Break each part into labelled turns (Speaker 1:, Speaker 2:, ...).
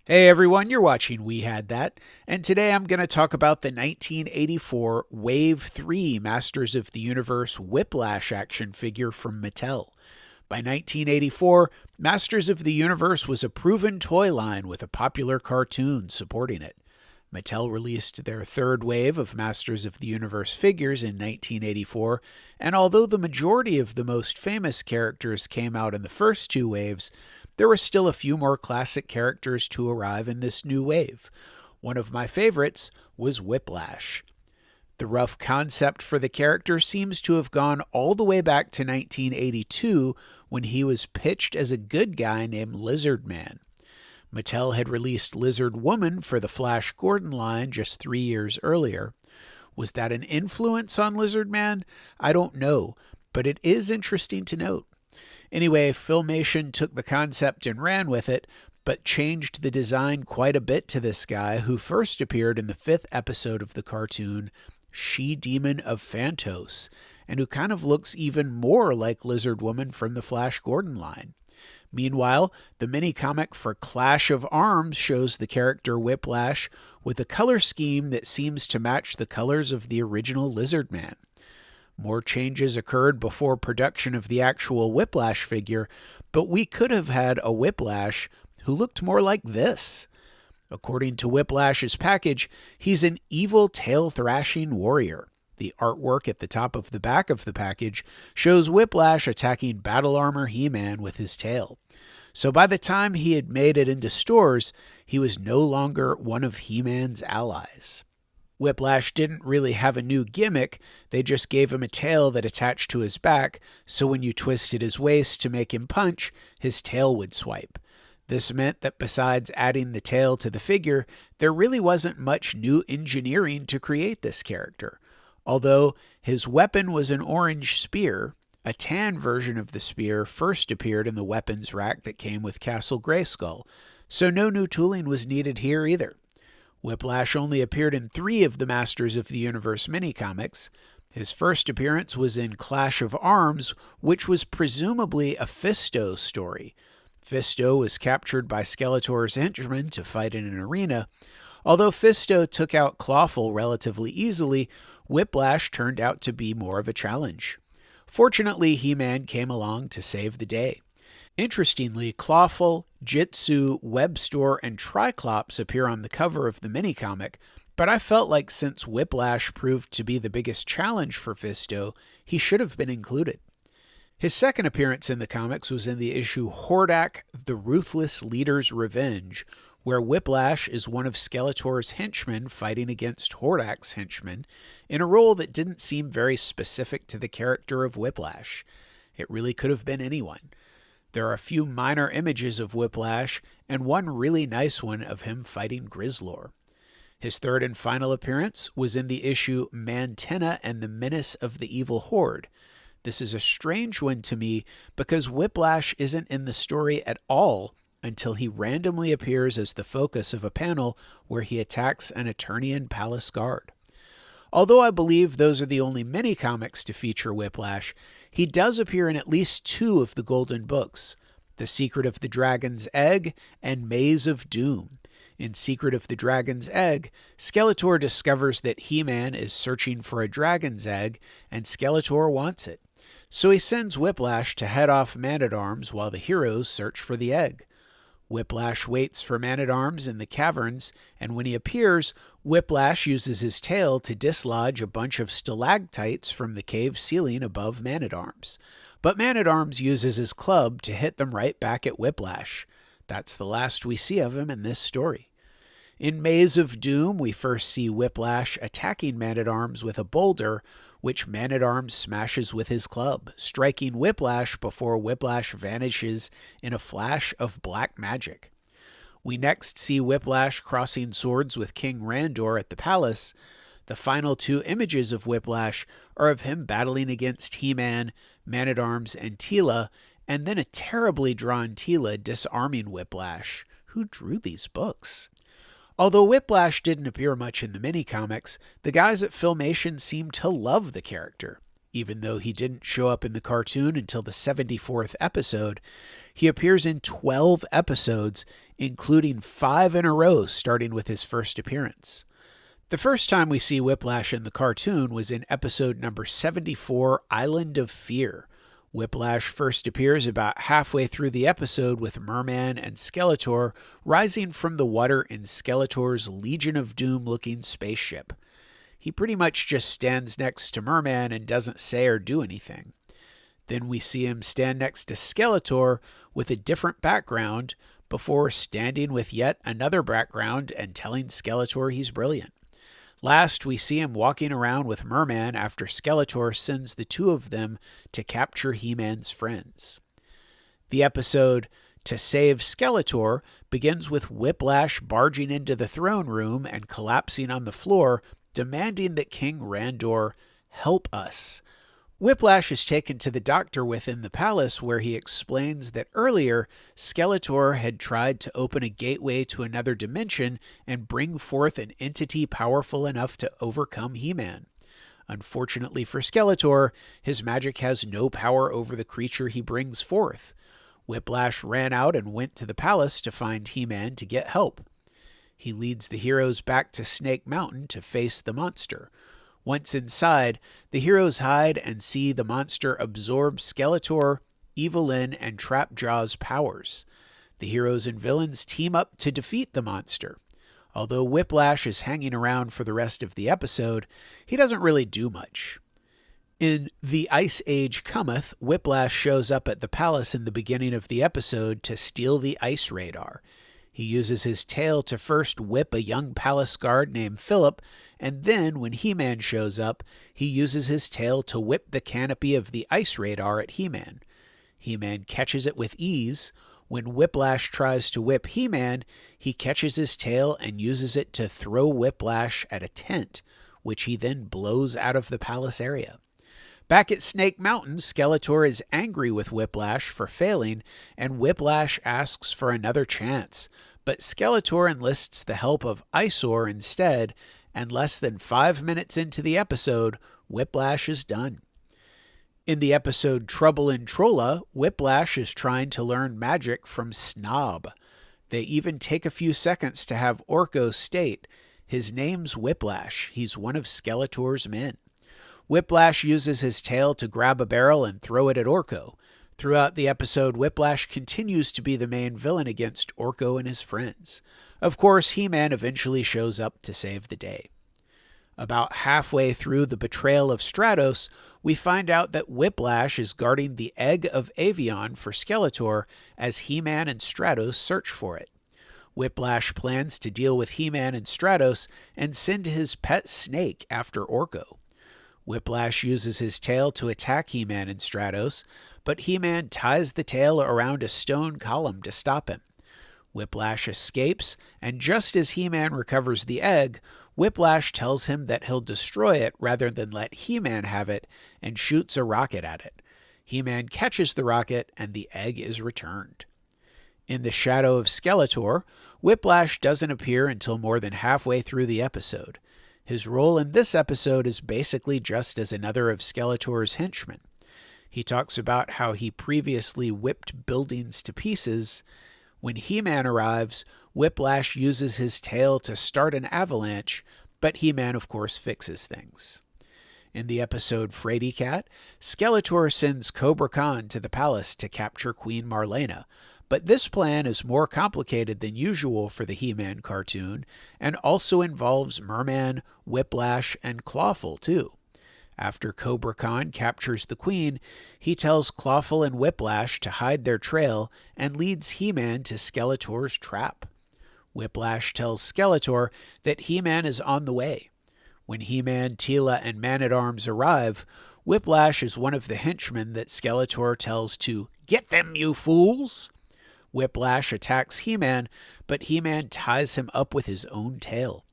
Speaker 1: Hey everyone, you're watching We Had That, and today I'm going to talk about the 1984 Wave 3 Masters of the Universe Whiplash action figure from Mattel. By 1984, Masters of the Universe was a proven toy line with a popular cartoon supporting it. Mattel released their third wave of Masters of the Universe figures in 1984, and although the majority of the most famous characters came out in the first two waves, there were still a few more classic characters to arrive in this new wave. One of my favorites was Whiplash. The rough concept for the character seems to have gone all the way back to 1982 when he was pitched as a good guy named Lizard Man. Mattel had released Lizard Woman for the Flash Gordon line just 3 years earlier. Was that an influence on Lizard Man? I don't know, but it is interesting to note. Anyway, Filmation took the concept and ran with it, but changed the design quite a bit to this guy who first appeared in the 5th episode of the cartoon, She-Demon of Phantos, and who kind of looks even more like Lizard Woman from the Flash Gordon line. Meanwhile, the mini-comic for Clash of Arms shows the character Whiplash with a color scheme that seems to match the colors of the original Lizard Man. More changes occurred before production of the actual Whiplash figure, but we could have had a Whiplash who looked more like this. According to Whiplash's package, he's an Evil Tail-Thrashing Warrior. The artwork at the top of the back of the package shows Whiplash attacking Battle Armor He-Man with his tail. So by the time he had made it into stores, he was no longer one of He-Man's allies. Whiplash didn't really have a new gimmick, they just gave him a tail that attached to his back, so when you twisted his waist to make him punch, his tail would swipe. This meant that besides adding the tail to the figure, there really wasn't much new engineering to create this character. Although his weapon was an orange spear, a tan version of the spear first appeared in the weapons rack that came with Castle Grayskull, so no new tooling was needed here either. Whiplash only appeared in 3 of the Masters of the Universe mini-comics. His first appearance was in Clash of Arms, which was presumably a Fisto story. Fisto was captured by Skeletor's henchmen to fight in an arena. Although Fisto took out Clawful relatively easily, Whiplash turned out to be more of a challenge. Fortunately, He-Man came along to save the day. Interestingly, Clawful, Jitsu, Webstore, and Triclops appear on the cover of the mini-comic, but I felt like since Whiplash proved to be the biggest challenge for Fisto, he should have been included. His second appearance in the comics was in the issue Hordak, the Ruthless Leader's Revenge, where Whiplash is one of Skeletor's henchmen fighting against Hordak's henchmen, in a role that didn't seem very specific to the character of Whiplash. It really could have been anyone. There are a few minor images of Whiplash, and one really nice one of him fighting Grizzlor. His third and final appearance was in the issue Mantenna and the Menace of the Evil Horde. This is a strange one to me because Whiplash isn't in the story at all until he randomly appears as the focus of a panel where he attacks an Eternian Palace guard. Although I believe those are the only mini-comics to feature Whiplash, he does appear in at least 2 of the Golden Books, The Secret of the Dragon's Egg and Maze of Doom. In Secret of the Dragon's Egg, Skeletor discovers that He-Man is searching for a dragon's egg, and Skeletor wants it. So he sends Whiplash to head off Man-at-Arms while the heroes search for the egg. Whiplash waits for Man-at-Arms in the caverns, and when he appears, Whiplash uses his tail to dislodge a bunch of stalactites from the cave ceiling above Man-at-Arms. But Man-at-Arms uses his club to hit them right back at Whiplash. That's the last we see of him in this story. In Maze of Doom, we first see Whiplash attacking Man-at-Arms with a boulder, which Man-at-Arms smashes with his club, striking Whiplash before Whiplash vanishes in a flash of black magic. We next see Whiplash crossing swords with King Randor at the palace. The final 2 images of Whiplash are of him battling against He-Man, Man-at-Arms, and Teela, and then a terribly drawn Teela disarming Whiplash. Who drew these books? Although Whiplash didn't appear much in the mini-comics, the guys at Filmation seemed to love the character. Even though he didn't show up in the cartoon until the 74th episode, he appears in 12 episodes, including 5 in a row, starting with his first appearance. The first time we see Whiplash in the cartoon was in episode number 74, Island of Fear. Whiplash first appears about halfway through the episode with Merman and Skeletor rising from the water in Skeletor's Legion of Doom-looking spaceship. He pretty much just stands next to Merman and doesn't say or do anything. Then we see him stand next to Skeletor with a different background before standing with yet another background and telling Skeletor he's brilliant. Last, we see him walking around with Merman after Skeletor sends the two of them to capture He-Man's friends. The episode To Save Skeletor begins with Whiplash barging into the throne room and collapsing on the floor, demanding that King Randor help us. Whiplash is taken to the doctor within the palace, where he explains that earlier Skeletor had tried to open a gateway to another dimension and bring forth an entity powerful enough to overcome He-Man. Unfortunately for Skeletor, his magic has no power over the creature he brings forth. Whiplash ran out and went to the palace to find He-Man to get help. He leads the heroes back to Snake Mountain to face the monster. Once inside, the heroes hide and see the monster absorb Skeletor, Evelyn, and Trapjaw's powers. The heroes and villains team up to defeat the monster. Although Whiplash is hanging around for the rest of the episode, he doesn't really do much. In The Ice Age Cometh, Whiplash shows up at the palace in the beginning of the episode to steal the ice radar. He uses his tail to first whip a young palace guard named Philip, and then, when He-Man shows up, he uses his tail to whip the canopy of the ice radar at He-Man. He-Man catches it with ease. When Whiplash tries to whip He-Man, he catches his tail and uses it to throw Whiplash at a tent, which he then blows out of the palace area. Back at Snake Mountain, Skeletor is angry with Whiplash for failing, and Whiplash asks for another chance, but Skeletor enlists the help of Eyesore instead, and less than 5 minutes into the episode, Whiplash is done. In the episode Trouble in Trolla, Whiplash is trying to learn magic from Snob. They even take a few seconds to have Orko state, "His name's Whiplash. He's one of Skeletor's men." Whiplash uses his tail to grab a barrel and throw it at Orko. Throughout the episode, Whiplash continues to be the main villain against Orko and his friends. Of course, He-Man eventually shows up to save the day. About halfway through the betrayal of Stratos, we find out that Whiplash is guarding the egg of Avion for Skeletor as He-Man and Stratos search for it. Whiplash plans to deal with He-Man and Stratos and send his pet snake after Orko. Whiplash uses his tail to attack He-Man and Stratos, but He-Man ties the tail around a stone column to stop him. Whiplash escapes, and just as He-Man recovers the egg, Whiplash tells him that he'll destroy it rather than let He-Man have it, and shoots a rocket at it. He-Man catches the rocket, and the egg is returned. In the shadow of Skeletor, Whiplash doesn't appear until more than halfway through the episode. His role in this episode is basically just as another of Skeletor's henchmen. He talks about how he previously whipped buildings to pieces. When He-Man arrives, Whiplash uses his tail to start an avalanche, but He-Man, of course, fixes things. In the episode Fraidy Cat, Skeletor sends Cobra Khan to the palace to capture Queen Marlena, but this plan is more complicated than usual for the He-Man cartoon, and also involves Merman, Whiplash, and Clawful, too. After Cobra Khan captures the Queen, he tells Clawful and Whiplash to hide their trail and leads He-Man to Skeletor's trap. Whiplash tells Skeletor that He-Man is on the way. When He-Man, Teela, and Man-at-Arms arrive, Whiplash is one of the henchmen that Skeletor tells to "Get them, you fools!" Whiplash attacks He-Man, but He-Man ties him up with his own tail.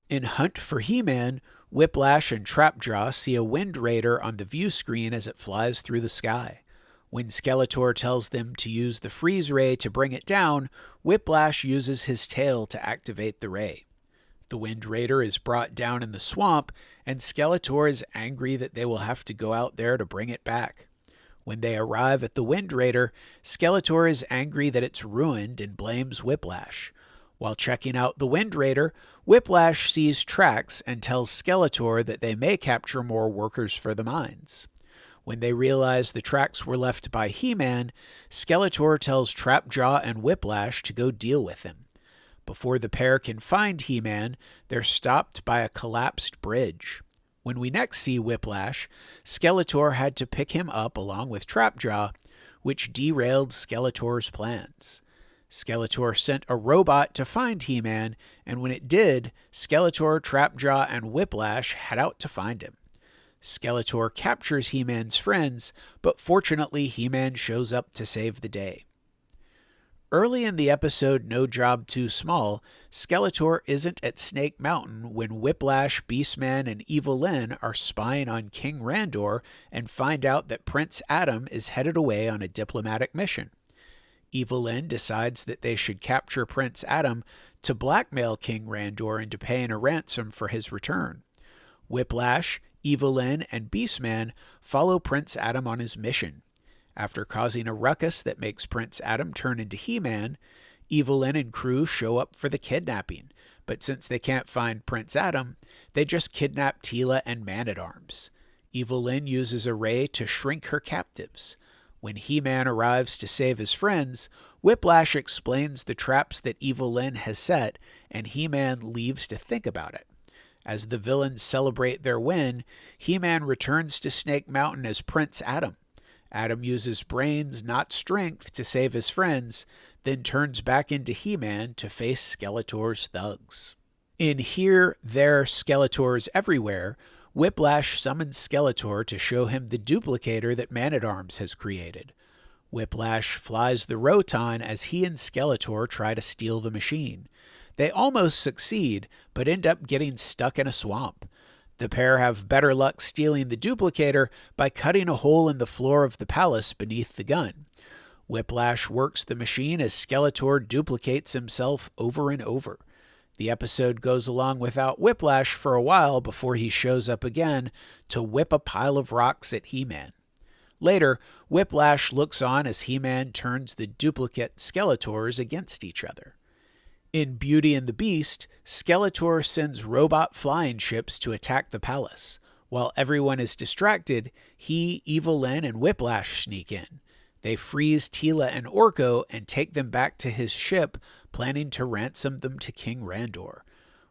Speaker 1: In Hunt for He-Man, Whiplash and Trapjaw see a Wind Raider on the view screen as it flies through the sky. When Skeletor tells them to use the freeze ray to bring it down, Whiplash uses his tail to activate the ray. The Wind Raider is brought down in the swamp, and Skeletor is angry that they will have to go out there to bring it back. When they arrive at the Wind Raider, Skeletor is angry that it's ruined and blames Whiplash. While checking out the Wind Raider, Whiplash sees tracks and tells Skeletor that they may capture more workers for the mines. When they realize the tracks were left by He-Man, Skeletor tells Trapjaw and Whiplash to go deal with him. Before the pair can find He-Man, they're stopped by a collapsed bridge. When we next see Whiplash, Skeletor had to pick him up along with Trapjaw, which derailed Skeletor's plans. Skeletor sent a robot to find He-Man, and when it did, Skeletor, Trapjaw, and Whiplash head out to find him. Skeletor captures He-Man's friends, but fortunately He-Man shows up to save the day. Early in the episode No Job Too Small, Skeletor isn't at Snake Mountain when Whiplash, Beastman, and Evil Lyn are spying on King Randor and find out that Prince Adam is headed away on a diplomatic mission. Evil Lyn decides that they should capture Prince Adam to blackmail King Randor into paying a ransom for his return. Whiplash, Evil Lyn, and Beastman follow Prince Adam on his mission. After causing a ruckus that makes Prince Adam turn into He-Man, Evil Lyn and crew show up for the kidnapping, but since they can't find Prince Adam, they just kidnap Teela and Man-at-Arms. Evil Lyn uses a ray to shrink her captives. When He-Man arrives to save his friends, Whiplash explains the traps that Evil Lyn has set, and He-Man leaves to think about it. As the villains celebrate their win, He-Man returns to Snake Mountain as Prince Adam. Adam uses brains, not strength, to save his friends, then turns back into He-Man to face Skeletor's thugs. In Here, There, Skeletors Everywhere, Whiplash summons Skeletor to show him the duplicator that Man-at-Arms has created. Whiplash flies the Roton as he and Skeletor try to steal the machine. They almost succeed, but end up getting stuck in a swamp. The pair have better luck stealing the duplicator by cutting a hole in the floor of the palace beneath the gun. Whiplash works the machine as Skeletor duplicates himself over and over. The episode goes along without Whiplash for a while before he shows up again to whip a pile of rocks at He-Man. Later, Whiplash looks on as He-Man turns the duplicate Skeletors against each other. In Beauty and the Beast, Skeletor sends robot flying ships to attack the palace. While everyone is distracted, he, Evil Lyn, and Whiplash sneak in. They freeze Teela and Orko and take them back to his ship, planning to ransom them to King Randor.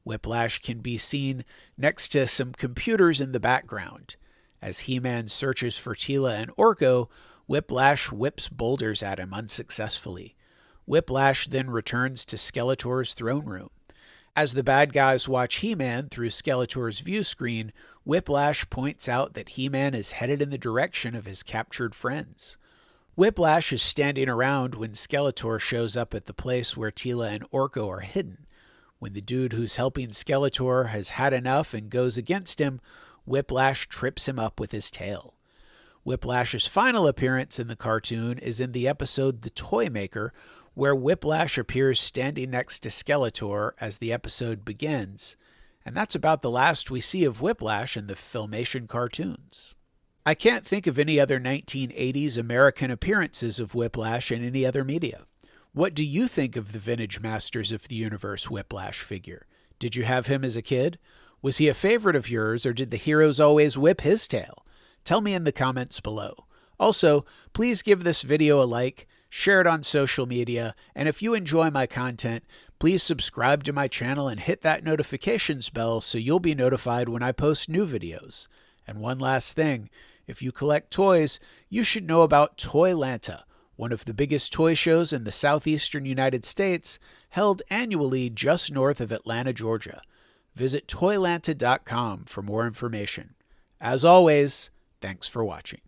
Speaker 1: Whiplash can be seen next to some computers in the background. As He-Man searches for Teela and Orko, Whiplash whips boulders at him unsuccessfully. Whiplash then returns to Skeletor's throne room. As the bad guys watch He-Man through Skeletor's view screen, Whiplash points out that He-Man is headed in the direction of his captured friends. Whiplash is standing around when Skeletor shows up at the place where Teela and Orko are hidden. When the dude who's helping Skeletor has had enough and goes against him, Whiplash trips him up with his tail. Whiplash's final appearance in the cartoon is in the episode The Toy Maker, where Whiplash appears standing next to Skeletor as the episode begins, and that's about the last we see of Whiplash in the Filmation cartoons. I can't think of any other 1980s American appearances of Whiplash in any other media. What do you think of the vintage Masters of the Universe Whiplash figure? Did you have him as a kid? Was he a favorite of yours, or did the heroes always whip his tail? Tell me in the comments below. Also, please give this video a like, share it on social media, and if you enjoy my content, please subscribe to my channel and hit that notifications bell so you'll be notified when I post new videos. And one last thing, if you collect toys, you should know about ToyLanta, one of the biggest toy shows in the southeastern United States, held annually just north of Atlanta, Georgia. Visit ToyLanta.com for more information. As always, thanks for watching.